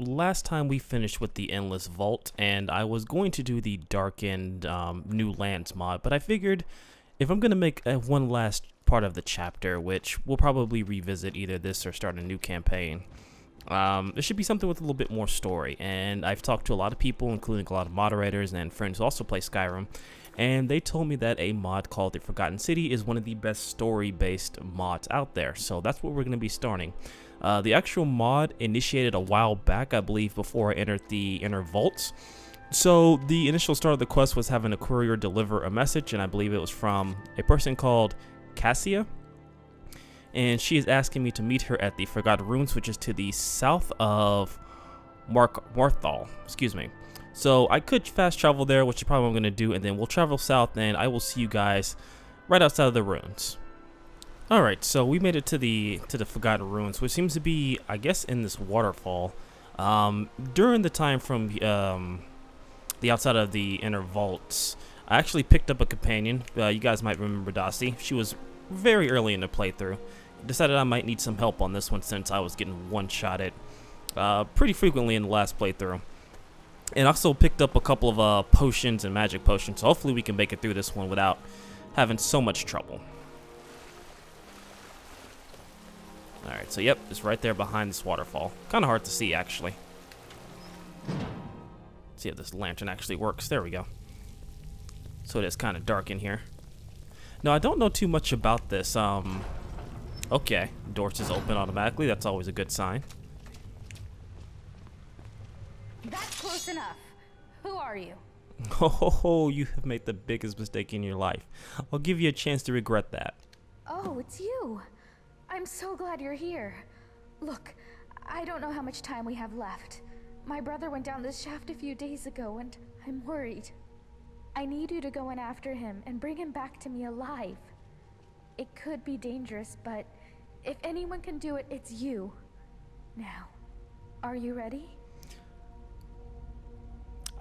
last time we finished with the Endless Vault, and I was going to do the Darkened New Lands mod, but I figured if I'm going to make one last part of the chapter, which we'll probably revisit either this or start a new campaign, there should be something with a little bit more story. And I've talked to a lot of people, including a lot of moderators and friends who also play Skyrim, and they told me that a mod called the Forgotten City is one of the best story-based mods out there, so that's what we're going to be starting. The actual mod initiated a while back, I believe, before I entered the Inner Vaults. So the initial start of the quest was having a courier deliver a message, and I believe it was from a person called Cassia. And she is asking me to meet her at the Forgotten Ruins, which is to the south of Marthal, excuse me. So I could fast travel there, which is probably what I'm going to do, and then we'll travel south, and I will see you guys right outside of the ruins. Alright, so we made it to the Forgotten Ruins, which seems to be, I guess, in this waterfall. During the time from the outside of the Inner Vaults, I actually picked up a companion. You guys might remember Dossie. She was very early in the playthrough. Decided I might need some help on this one since I was getting one-shotted pretty frequently in the last playthrough. And also picked up a couple of potions and magic potions, so hopefully we can make it through this one without having so much trouble. Alright, so yep, it's right there behind this waterfall. Kind of hard to see, actually. See if this lantern actually works. There we go. So it is kind of dark in here. Now, I don't know too much about this. Okay, doors is open automatically. That's always a good sign. That's close enough. Who are you? Oh, you have made the biggest mistake in your life. I'll give you a chance to regret that. Oh, it's you. I'm so glad you're here. Look, I don't know how much time we have left. My brother went down this shaft a few days ago, and I'm worried. I need you to go in after him and bring him back to me alive. It could be dangerous, but if anyone can do it, it's you. Now, are you ready?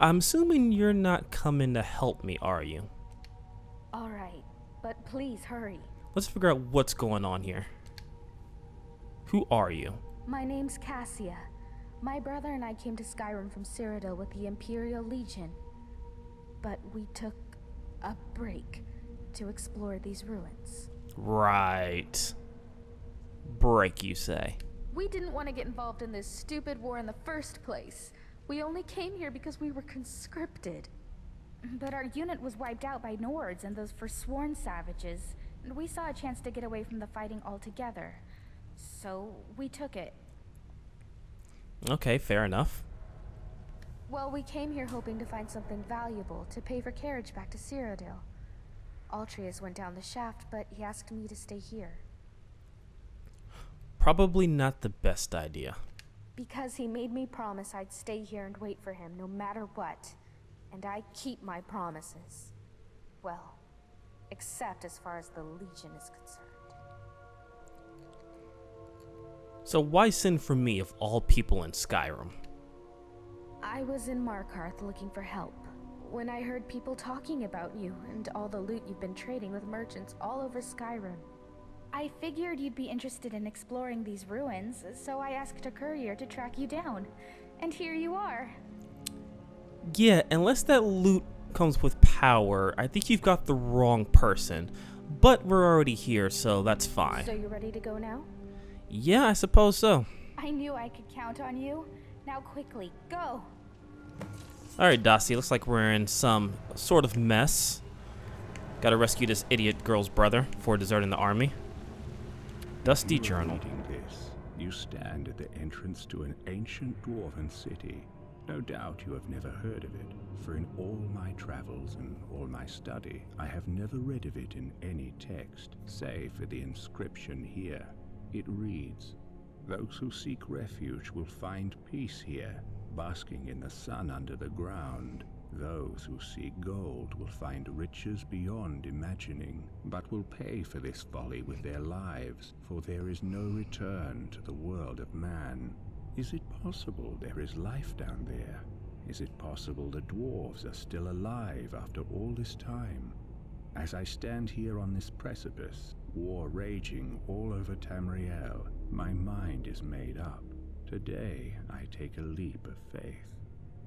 I'm assuming you're not coming to help me, are you? Alright, but please hurry. Let's figure out what's going on here. Who are you? My name's Cassia. My brother and I came to Skyrim from Cyrodiil with the Imperial Legion. But we took a break to explore these ruins. Right. Break, you say? We didn't want to get involved in this stupid war in the first place. We only came here because we were conscripted. But our unit was wiped out by Nords and those forsworn savages, and we saw a chance to get away from the fighting altogether. So we took it. Okay, fair enough. Well, we came here hoping to find something valuable to pay for carriage back to Cyrodiil. Altreus went down the shaft, but he asked me to stay here. Probably not the best idea. Because he made me promise I'd stay here and wait for him no matter what. And I keep my promises. Well, except as far as the Legion is concerned. So why send for me of all people in Skyrim? I was in Markarth looking for help when I heard people talking about you and all the loot you've been trading with merchants all over Skyrim. I figured you'd be interested in exploring these ruins, so I asked a courier to track you down. And here you are. Yeah, unless that loot comes with power, I think you've got the wrong person. But we're already here, so that's fine. So you ready to go now? Yeah, I suppose so. I knew I could count on you. Now quickly, go! Alright, Dossie, looks like we're in some sort of mess. Gotta rescue this idiot girl's brother before deserting the army. Dusty journal. Reading this, you stand at the entrance to an ancient dwarven city. No doubt you have never heard of it, for in all my travels and all my study, I have never read of it in any text, save for the inscription here. It reads, "Those who seek refuge will find peace here, basking in the sun under the ground. Those who seek gold will find riches beyond imagining, but will pay for this folly with their lives, for there is no return to the world of man." Is it possible there is life down there? Is it possible the dwarves are still alive after all this time? As I stand here on this precipice, war raging all over Tamriel, my mind is made up. Today, I take a leap of faith.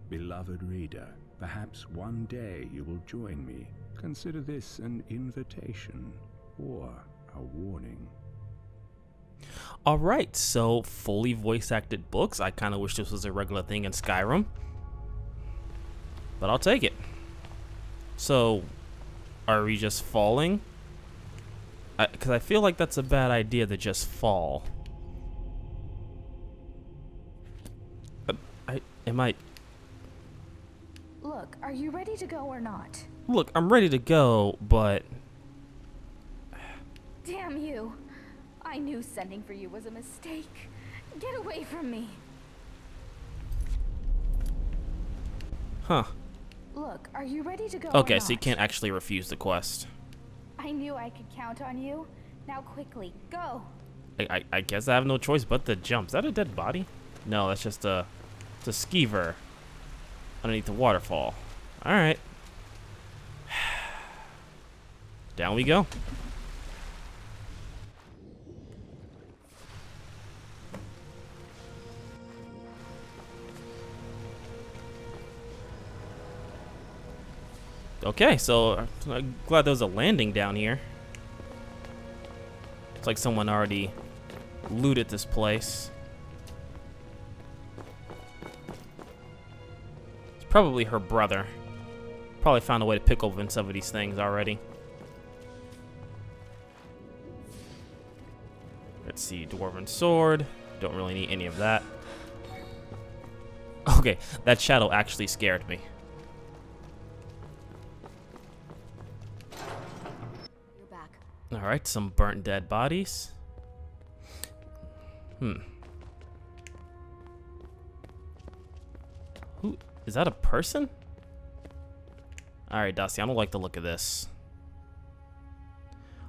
Beloved reader, perhaps one day you will join me. Consider this an invitation or a warning. Alright, so fully voice acted books. I kind of wish this was a regular thing in Skyrim, but I'll take it. So, are we just falling? Because I feel like that's a bad idea to just fall. Am I... Look, are you ready to go or not? Look, I'm ready to go, but... Damn you. I knew sending for you was a mistake. Get away from me. Huh. Look, are you ready to go Okay, or so you not? can't actually refuse the quest. I knew I could count on you. Now quickly, go. I guess I have no choice but to jump. Is that a dead body? No, that's just a... It's a skeever underneath the waterfall. Alright. Down we go. Okay, so I'm glad there was a landing down here. It's like someone already looted this place. It's probably her brother. Probably found a way to pick open some of these things already. Let's see, dwarven sword. Don't really need any of that. Okay, that shadow actually scared me. You're back. Alright, some burnt dead bodies. Who is that, a person? Alright, Dusty, I don't like the look of this.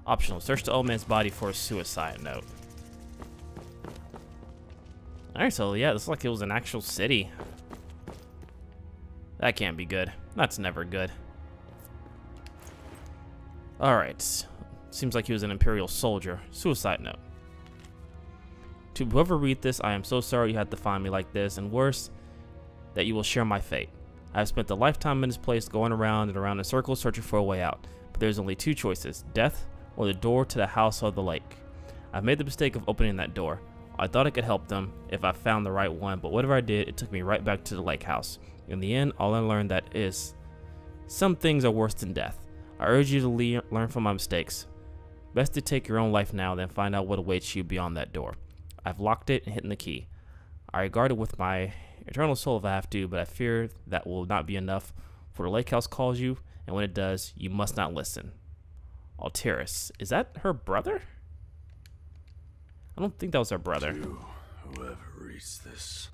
Optional. Search the old man's body for a suicide note. Alright, so yeah, this looks like it was an actual city. That can't be good. That's never good. Alright. Seems like he was an Imperial soldier. Suicide note. To whoever read this, I am so sorry you had to find me like this, and worse, that you will share my fate. I have spent a lifetime in this place going around and around in circles searching for a way out. But there's only two choices, death or the door to the house or the lake. I've made the mistake of opening that door. I thought I could help them if I found the right one, but whatever I did, it took me right back to the Lakehouse. In the end, all I learned that is, some things are worse than death. I urge you to learn from my mistakes. Best to take your own life now than find out what awaits you beyond that door. I've locked it and hidden the key. I regard it with my eternal soul if I have to, but I fear that will not be enough, for the Lakehouse calls you, and when it does, you must not listen. Alteris. Is that her brother? I don't think that was her brother. To whoever reads this,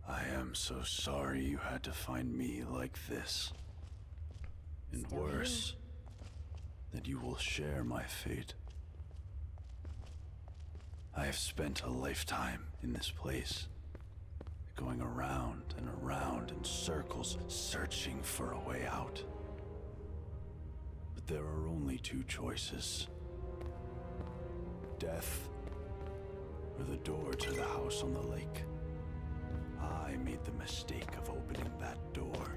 I am so sorry you had to find me like this. And Still worse, that you will share my fate. I have spent a lifetime in this place, going around and around in circles, searching for a way out. But there are only two choices. Death, or the door to the house on the lake. I made the mistake of opening that door.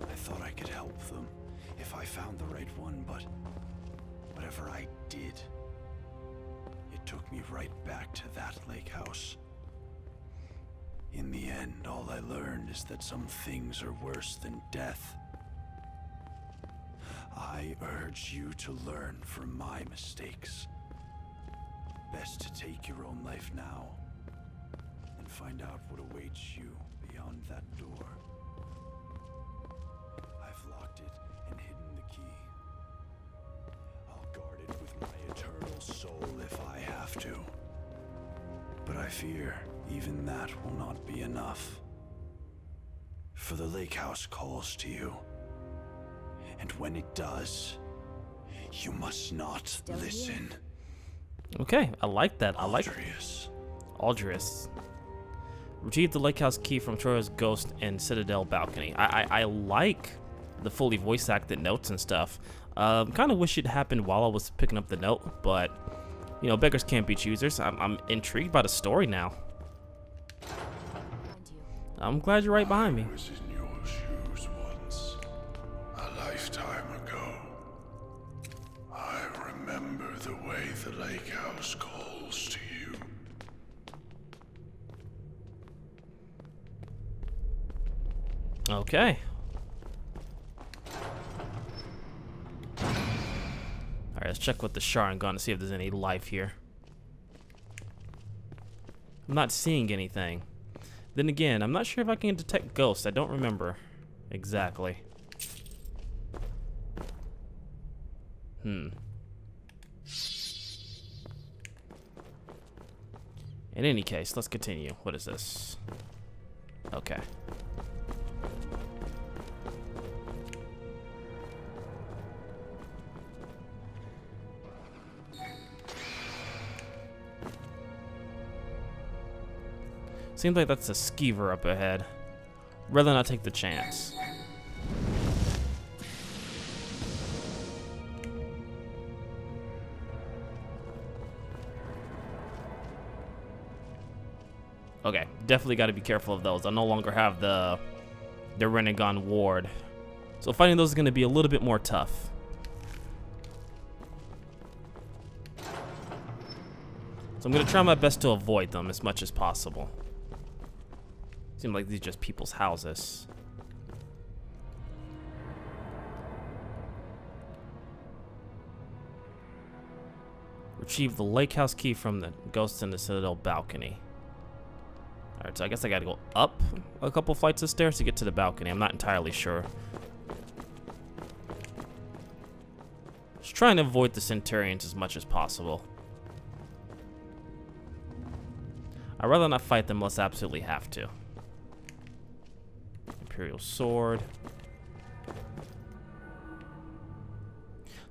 I thought I could help them if I found the right one, but whatever I did, it took me right back to that lake house. In the end, all I learned is that some things are worse than death. I urge you to learn from my mistakes. Best to take your own life now and find out what awaits you beyond that door. I've locked it and hidden the key. I'll guard it with my eternal soul if I have to. But I fear even that will not be enough. For the Lakehouse calls to you. And when it does, you must not listen. Okay, I like that. I like Aldrius. Aldrius. Retrieve the Lakehouse key from Troya's ghost and Citadel balcony. I like the fully voice acted notes and stuff. Kind of wish it happened while I was picking up the note, but you know, beggars can't be choosers. I'm intrigued by the story now. I'm glad you're right behind me. I was in your shoes once, a lifetime ago. I remember the way the Lakehouse calls to you. Okay. Alright, let's check with the Sharon gun to see if there's any life here. I'm not seeing anything. Then again, I'm not sure if I can detect ghosts. I don't remember exactly. In any case, let's continue. What is this? Okay. Seems like that's a skeever up ahead. Rather not take the chance. Okay, definitely got to be careful of those. I no longer have the Renegon ward, so fighting those is going to be a little bit more tough. So I'm going to try my best to avoid them as much as possible. Seem like these are just people's houses. Retrieve the Lakehouse key from the Ghosts in the Citadel balcony. Alright, so I guess I gotta go up a couple flights of stairs to get to the balcony. I'm not entirely sure. Just trying to avoid the Centurions as much as possible. I'd rather not fight them unless I absolutely have to. Imperial Sword.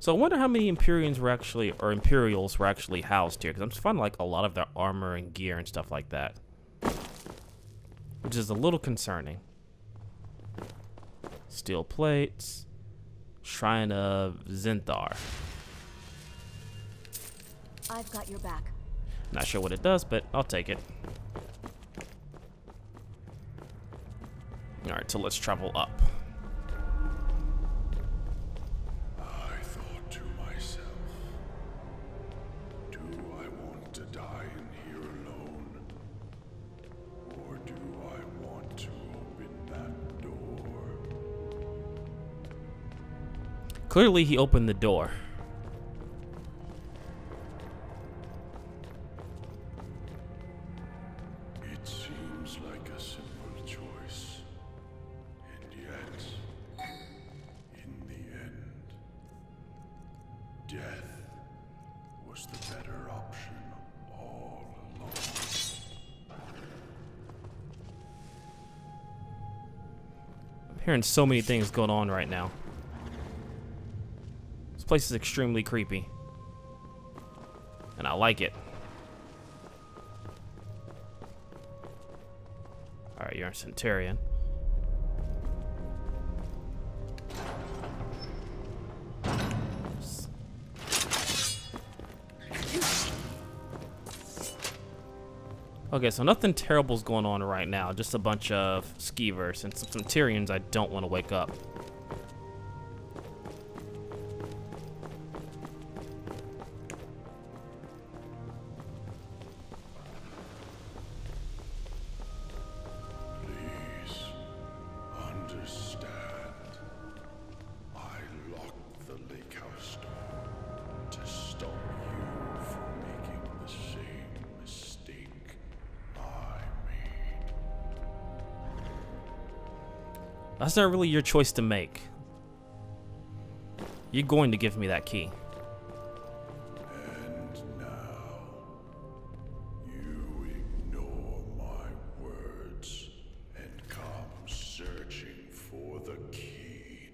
So I wonder how many Imperials were actually housed here, because I'm just finding like a lot of their armor and gear and stuff like that, which is a little concerning. Steel plates. Shrine of Zinthar. I've got your back. Not sure what it does, but I'll take it. Alright, so let's travel up. I thought to myself, do I want to die in here alone? Or do I want to open that door? Clearly he opened the door. It seems like a simple choice. And yet, in the end, death was the better option all along. I'm hearing so many things going on right now. This place is extremely creepy. And I like it. Alright, you're a Centurion. Okay, so nothing terrible's going on right now. Just a bunch of skeevers and some Centurions I don't want to wake up. Please understand. I locked the Lakehouse door to stop you from making the same mistake I made. That's not really your choice to make. You're going to give me that key. And now, you ignore my words and come searching for the key.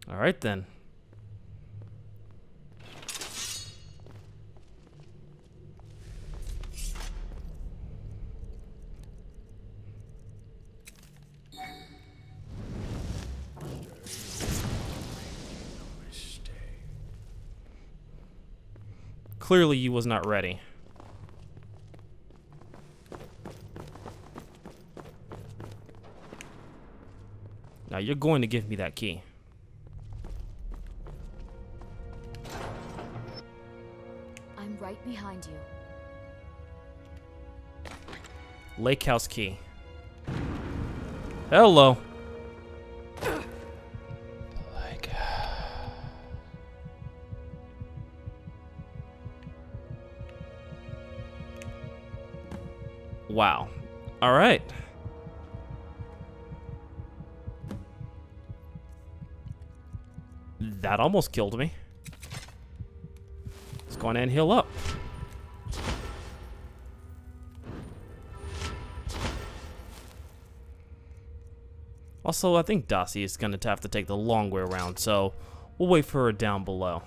Alright then. Clearly you was not ready. Now you're going to give me that key. I'm right behind you. Lakehouse key. Hello. Wow. All right. That almost killed me. Let's go on and heal up. Also, I think Daci is going to have to take the long way around, so we'll wait for her down below.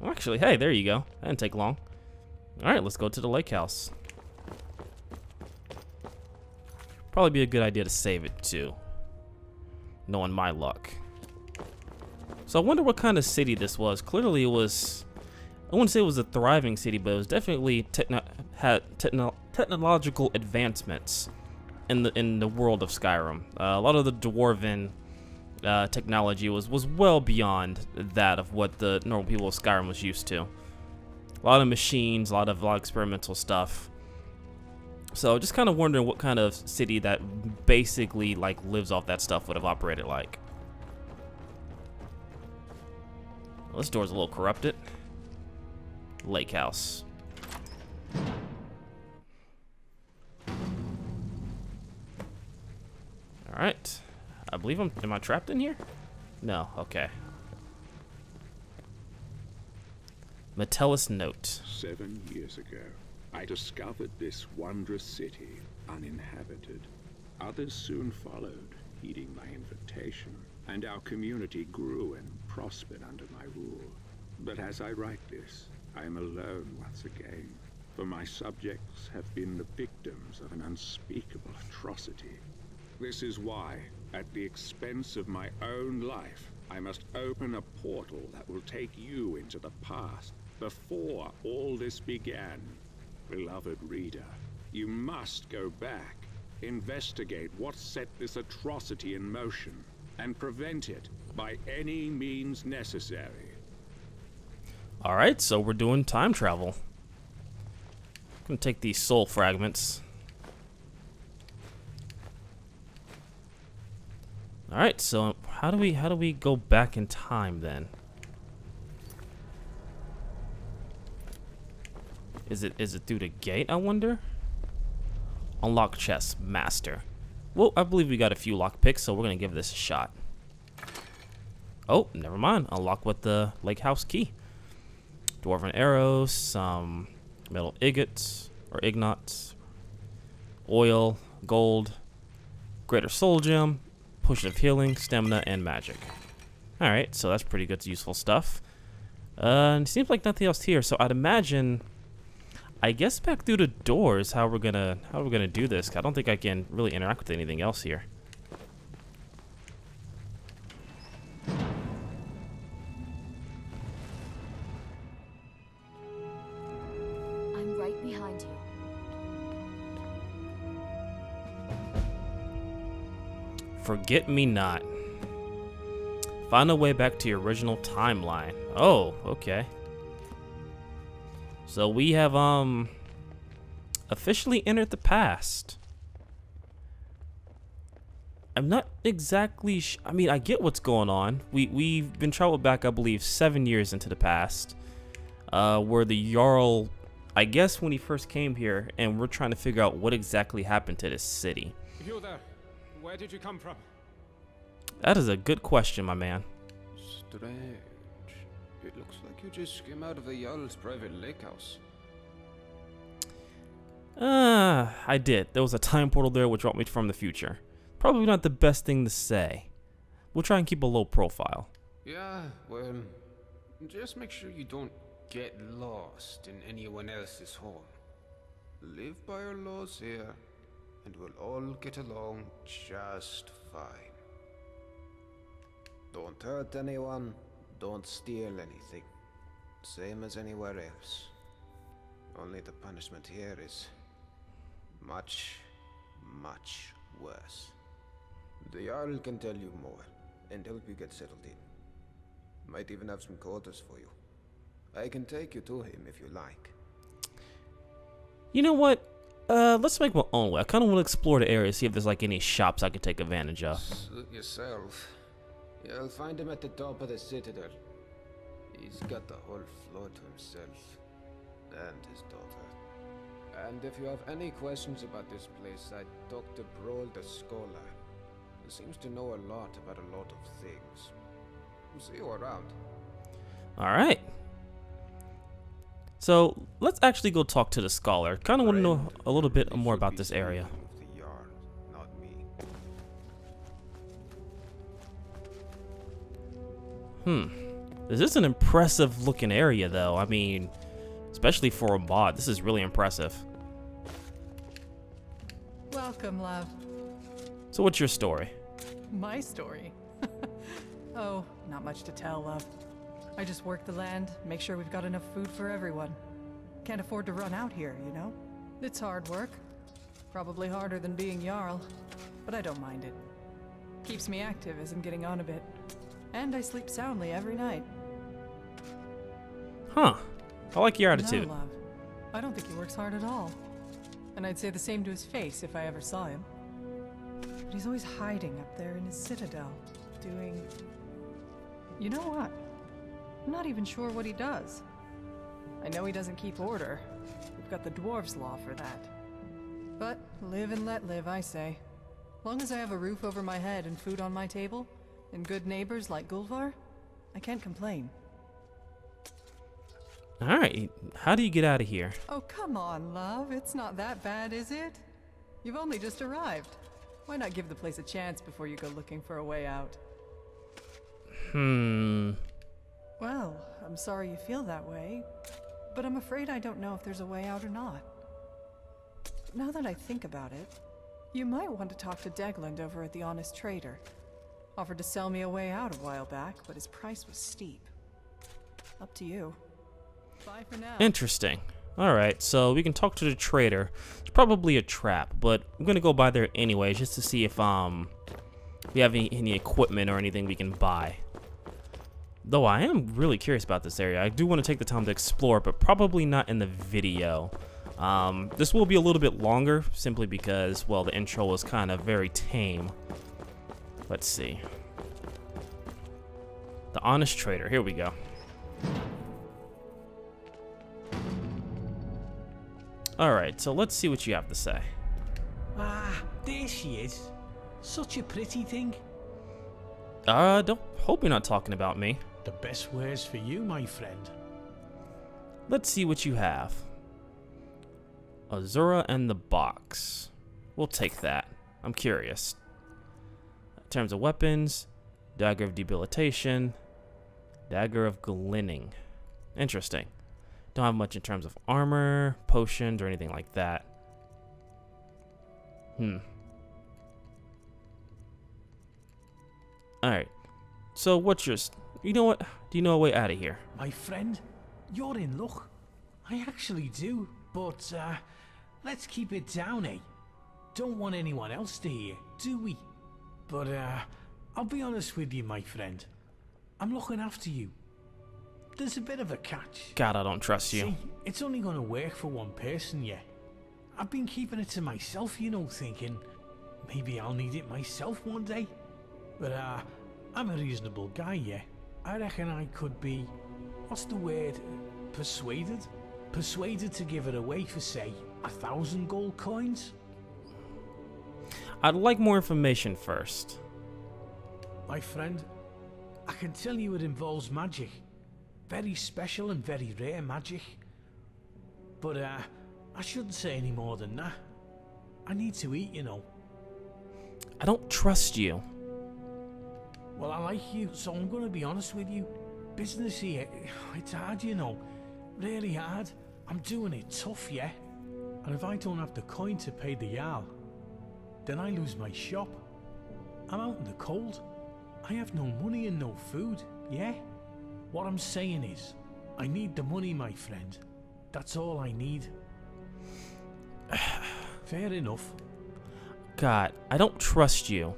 Actually, hey, there you go. That didn't take long. Alright, let's go to the lake house. Probably be a good idea to save it, too. Knowing my luck. So I wonder what kind of city this was. Clearly it was... I wouldn't say it was a thriving city, but it was definitely had technological advancements in the world of Skyrim. A lot of the dwarven technology was well beyond that of what the normal people of Skyrim was used to. A lot of machines, a lot of experimental stuff. So just kind of wondering what kind of city that basically like lives off that stuff would have operated like. Well, this door's a little corrupted. Lakehouse. All right. I believe am I trapped in here? No, okay. Metellus note. 7 years ago, I discovered this wondrous city uninhabited. Others soon followed, heeding my invitation, and our community grew and prospered under my rule. But as I write this, I am alone once again, for my subjects have been the victims of an unspeakable atrocity. This is why, at the expense of my own life, I must open a portal that will take you into the past, before all this began. Beloved reader, you must go back, investigate what set this atrocity in motion, and prevent it by any means necessary. Alright, so we're doing time travel. I'm gonna take these soul fragments. Alright, so how do we go back in time then? Is it through the gate, I wonder? Unlock chest, master. Well, I believe we got a few lock picks, so we're gonna give this a shot. Oh, never mind. Unlock with the Lakehouse key. Dwarven arrows, some metal ingots or ignots, oil, gold, greater soul gem, potion of healing, stamina, and magic. Alright, so that's pretty good, useful stuff. And it seems like nothing else here, so I'd imagine, I guess back through the doors how we're gonna do this. I don't think I can really interact with anything else here. I'm right behind you. Forget me not. Find a way back to your original timeline. Oh, okay. So we have officially entered the past. I'm not exactly I mean, I get what's going on. We've been traveled back, I believe, 7 years into the past. Where the Jarl, I guess when he first came here, and we're trying to figure out what exactly happened to this city. You there? Where did you come from? That is a good question, my man. Strange. It looks like you just came out of the Jarl's private lake house. I did. There was a time portal there which brought me from the future. Probably not the best thing to say. We'll try and keep a low profile. Yeah, well, just make sure you don't get lost in anyone else's home. Live by our laws here, and we'll all get along just fine. Don't hurt anyone, don't steal anything. Same as anywhere else. Only the punishment here is Much, much worse. The Jarl can tell you more, and help you get settled in. Might even have some quarters for you. I can take you to him if you like. You know what? Let's make my own way. I kind of want to explore the area, see if there's like any shops I could take advantage of. Suit yourself. You'll find him at the top of the citadel. He's got the whole floor to himself. And his daughter. And if you have any questions about this place, I talked to Broll the Scholar. He seems to know a lot about a lot of things. See you around. Alright. So, let's actually go talk to the scholar. Kind of want to know a little bit more about this area. This is an impressive looking area though. I mean, especially for a mod, this is really impressive. Welcome, love. So what's your story? My story? Oh, not much to tell, love. I just work the land, make sure we've got enough food for everyone. Can't afford to run out here, you know? It's hard work. Probably harder than being Jarl, but I don't mind it. Keeps me active as I'm getting on a bit. And I sleep soundly every night. Huh. I like your attitude. No, love. I don't think he works hard at all. And I'd say the same to his face if I ever saw him. But he's always hiding up there in his citadel, doing... You know what? I'm not even sure what he does. I know he doesn't keep order. We've got the dwarves' law for that. But live and let live, I say. Long as I have a roof over my head and food on my table, and good neighbors like Gulvar, I can't complain. Alright, how do you get out of here? Oh, come on, love. It's not that bad, is it? You've only just arrived. Why not give the place a chance before you go looking for a way out? Well, I'm sorry you feel that way, but I'm afraid I don't know if there's a way out or not. Now that I think about it, you might want to talk to Degland over at the Honest Trader. Offered to sell me a way out a while back, but his price was steep. Up to you. Bye for now. Interesting. Alright, so we can talk to the trader. It's probably a trap, but I'm gonna go by there anyway, just to see if we have any equipment or anything we can buy. Though I am really curious about this area. I do want to take the time to explore, but probably not in the video. This will be a little bit longer, simply because, well, the intro was kind of very tame. Let's see. The Honest Trader. Here we go. Alright, so let's see what you have to say. Ah, there she is. Such a pretty thing. Don't hope you're not talking about me. The best wares for you, my friend. Let's see what you have. Azura and the box. We'll take that. I'm curious. In terms of weapons, Dagger of Debilitation, Dagger of Glinning. Interesting. Don't have much in terms of armor, potions, or anything like that. Alright. So what's yours? You know what? Do you know a way out of here? My friend, you're in luck. I actually do, but let's keep it down, eh? Don't want anyone else to hear, do we? But I'll be honest with you, my friend. I'm looking after you. There's a bit of a catch. God, I don't trust you. See, it's only gonna work for one person, yeah. I've been keeping it to myself, you know, thinking maybe I'll need it myself one day. But I'm a reasonable guy, yeah. I reckon I could be, what's the word, persuaded? Persuaded to give it away for, say, 1,000 gold coins? I'd like more information first. My friend, I can tell you it involves magic. Very special and very rare magic. But I shouldn't say any more than that. I need to eat, you know. I don't trust you. Well, I like you, so I'm gonna be honest with you. Business here, it's hard, you know. Really hard. I'm doing it tough, yeah? And if I don't have the coin to pay the Jarl, then I lose my shop. I'm out in the cold. I have no money and no food, yeah? What I'm saying is, I need the money, my friend. That's all I need. Fair enough. God, I don't trust you.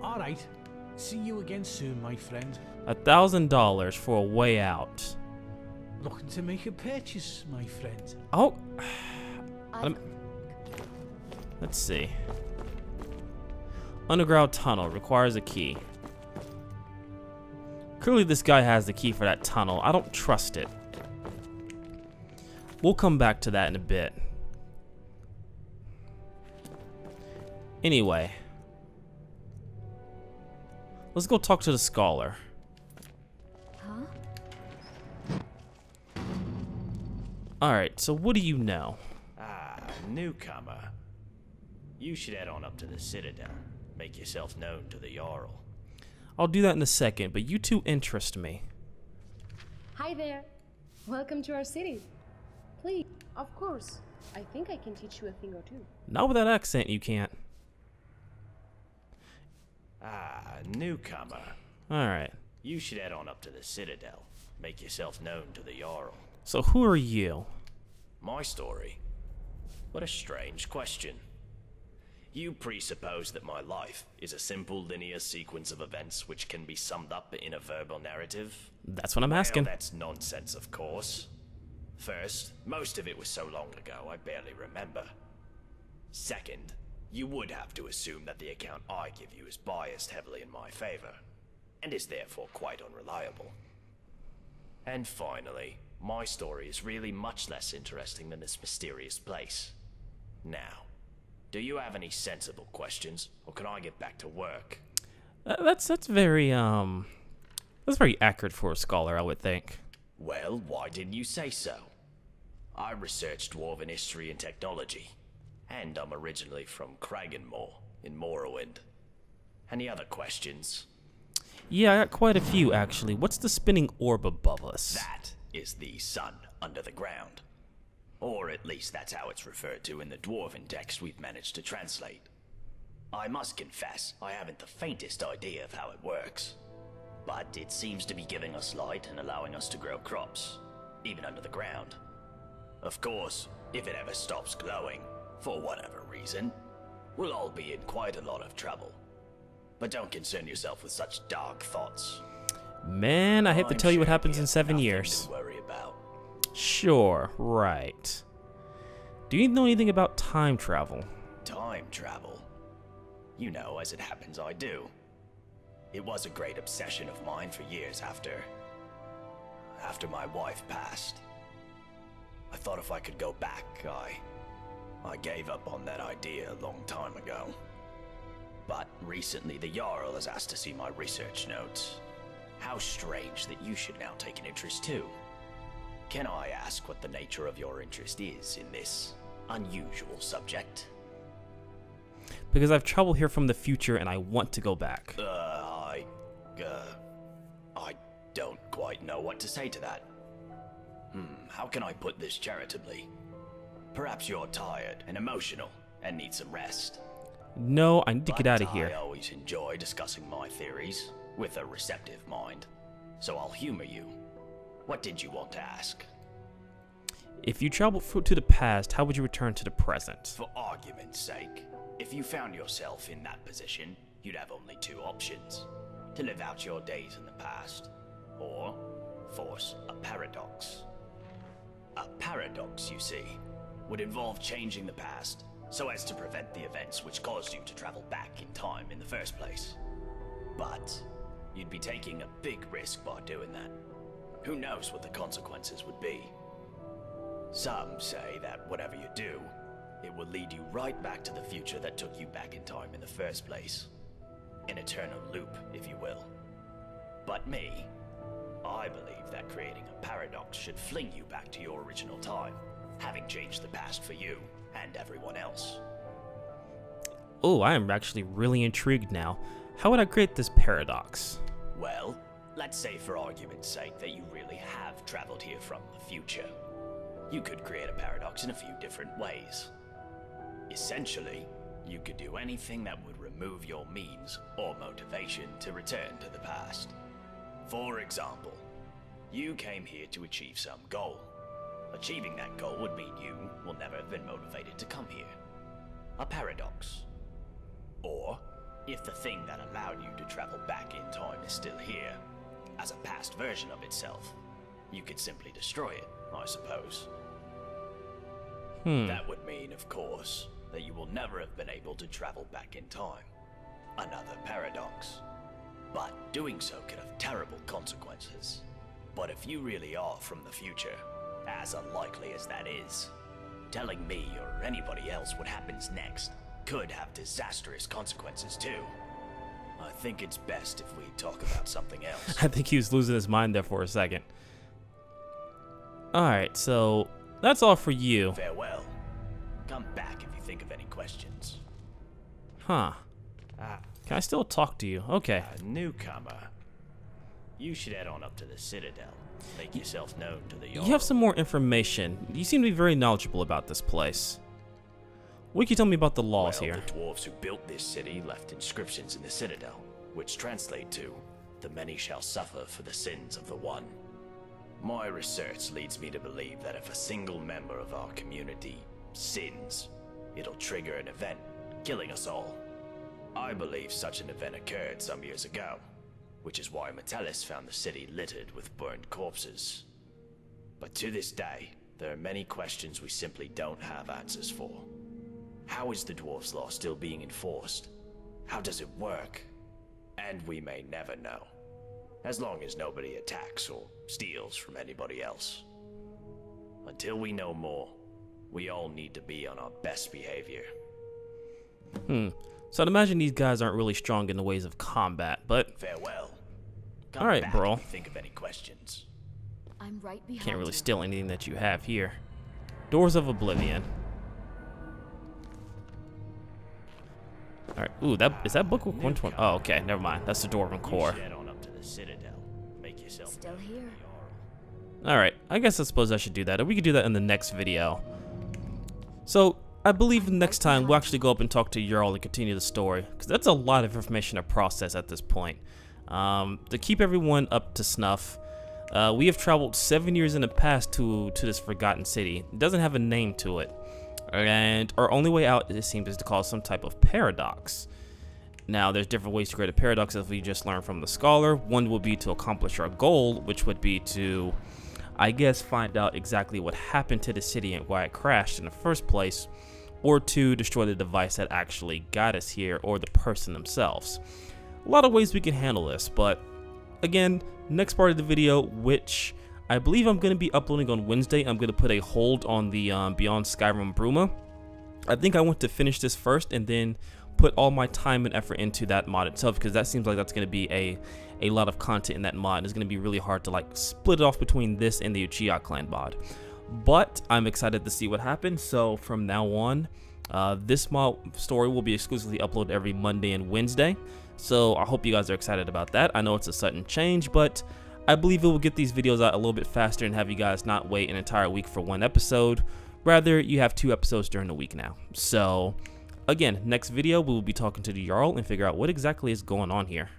Alright. See you again soon, my friend. $1,000 for a way out. Looking to make a purchase, my friend. Oh. Let's see. Underground tunnel requires a key. Clearly this guy has the key for that tunnel. I don't trust it. We'll come back to that in a bit. Anyway. Let's go talk to the scholar. Huh? Alright, so what do you know? Ah, newcomer. You should head on up to the Citadel. Make yourself known to the Jarl. I'll do that in a second, but you two interest me. Hi there. Welcome to our city. Please, of course. I think I can teach you a thing or two. Not with that accent, you can't. Ah, newcomer. Alright. You should head on up to the Citadel. Make yourself known to the Jarl. So who are you? My story? What a strange question. You presuppose that my life is a simple linear sequence of events which can be summed up in a verbal narrative? That's what I'm asking. Well, that's nonsense, of course. First, most of it was so long ago I barely remember. Second, you would have to assume that the account I give you is biased heavily in my favor, and is therefore quite unreliable. And finally, my story is really much less interesting than this mysterious place. Now, do you have any sensible questions, or can I get back to work? That's very accurate for a scholar, I would think. Well, why didn't you say so? I researched Dwarven history and technology, and I'm originally from Kragenmoor in Morrowind. Any other questions? Yeah, I got quite a few, actually. What's the spinning orb above us? That is the sun under the ground. Or at least that's how it's referred to in the Dwarven text we've managed to translate. I must confess, I haven't the faintest idea of how it works. But it seems to be giving us light and allowing us to grow crops, even under the ground. Of course, if it ever stops glowing, for whatever reason, we'll all be in quite a lot of trouble. But don't concern yourself with such dark thoughts. Man, I hate to tell you what happens in 7 years. To worry about. Sure, right. Do you know anything about time travel? Time travel? You know, as it happens, I do. It was a great obsession of mine for years after my wife passed. I thought if I could go back, I gave up on that idea a long time ago. But recently the Jarl has asked to see my research notes. How strange that you should now take an interest too. Can I ask what the nature of your interest is in this unusual subject? Because I've traveled here from the future and I want to go back. I don't quite know what to say to that. How can I put this charitably? Perhaps you're tired and emotional and need some rest. No, I need to get out of here. I always enjoy discussing my theories with a receptive mind, so I'll humor you. What did you want to ask? If you traveled to the past, how would you return to the present? For argument's sake, if you found yourself in that position, you'd have only two options. To live out your days in the past, or force a paradox. A paradox, you see, would involve changing the past so as to prevent the events which caused you to travel back in time in the first place. But you'd be taking a big risk by doing that. Who knows what the consequences would be? Some say that whatever you do, it will lead you right back to the future that took you back in time in the first place. An eternal loop, if you will. But me, I believe that creating a paradox should fling you back to your original time, having changed the past for you and everyone else. Oh, I am actually really intrigued now. How would I create this paradox? Well, let's say for argument's sake that you really have traveled here from the future. You could create a paradox in a few different ways. Essentially, you could do anything that would remove your means or motivation to return to the past. For example, you came here to achieve some goal. Achieving that goal would mean you will never have been motivated to come here. A paradox. Or, if the thing that allowed you to travel back in time is still here, as a past version of itself, you could simply destroy it, I suppose. That would mean, of course, that you will never have been able to travel back in time. Another paradox. But doing so could have terrible consequences. But if you really are from the future, as unlikely as that is, telling me or anybody else what happens next could have disastrous consequences too. I think it's best if we talk about something else. I think he was losing his mind there for a second. Alright, so that's all for you. Farewell. Come back if you think of any questions. Huh. Can I still talk to you? Okay. Newcomer. You should head on up to the Citadel. Make yourself known to the Jarl. You have some more information. You seem to be very knowledgeable about this place. What can you tell me about the laws here? The dwarves who built this city left inscriptions in the Citadel, which translate to, "The many shall suffer for the sins of the one." My research leads me to believe that if a single member of our community sins, it'll trigger an event, killing us all. I believe such an event occurred some years ago, which is why Metellus found the city littered with burned corpses. But to this day, there are many questions we simply don't have answers for. How is the dwarves' law still being enforced? How does it work? And we may never know, as long as nobody attacks or steals from anybody else. Until we know more, we all need to be on our best behavior. So I'd imagine these guys aren't really strong in the ways of combat, but... Farewell. Alright, bro. If you think of any questions. I'm right behind Can't really you. steal anything that you have here. Doors of Oblivion. Alright, ooh, is that book 120? Oh, okay, never mind. That's the Dwarven Core. Head on up to the Citadel. Make yourself Still here. Alright, I suppose I should do that. Or we could do that in the next video. So, I believe next time we'll actually go up and talk to Jarl and continue the story. Because that's a lot of information to process at this point. To keep everyone up to snuff, we have traveled 7 years in the past to this forgotten city. It doesn't have a name to it. And our only way out, it seems, is to cause some type of paradox. Now, there's different ways to create a paradox, as we just learned from the scholar. One would be to accomplish our goal, which would be to, I guess, find out exactly what happened to the city and why it crashed in the first place, or to destroy the device that actually got us here, or the person themselves. A lot of ways we can handle this, but again, next part of the video, which I believe I'm going to be uploading on Wednesday, I'm going to put a hold on the Beyond Skyrim Bruma. I think I want to finish this first and then put all my time and effort into that mod itself, because that seems like that's going to be a lot of content in that mod. It's going to be really hard to like split it off between this and the Uchiha clan mod. But I'm excited to see what happens, so from now on, this mod story will be exclusively uploaded every Monday and Wednesday. So I hope you guys are excited about that. I know it's a sudden change, but I believe it will get these videos out a little bit faster and have you guys not wait an entire week for one episode. Rather, you have 2 episodes during the week now. So again, next video we will be talking to the Jarl and figure out what exactly is going on here.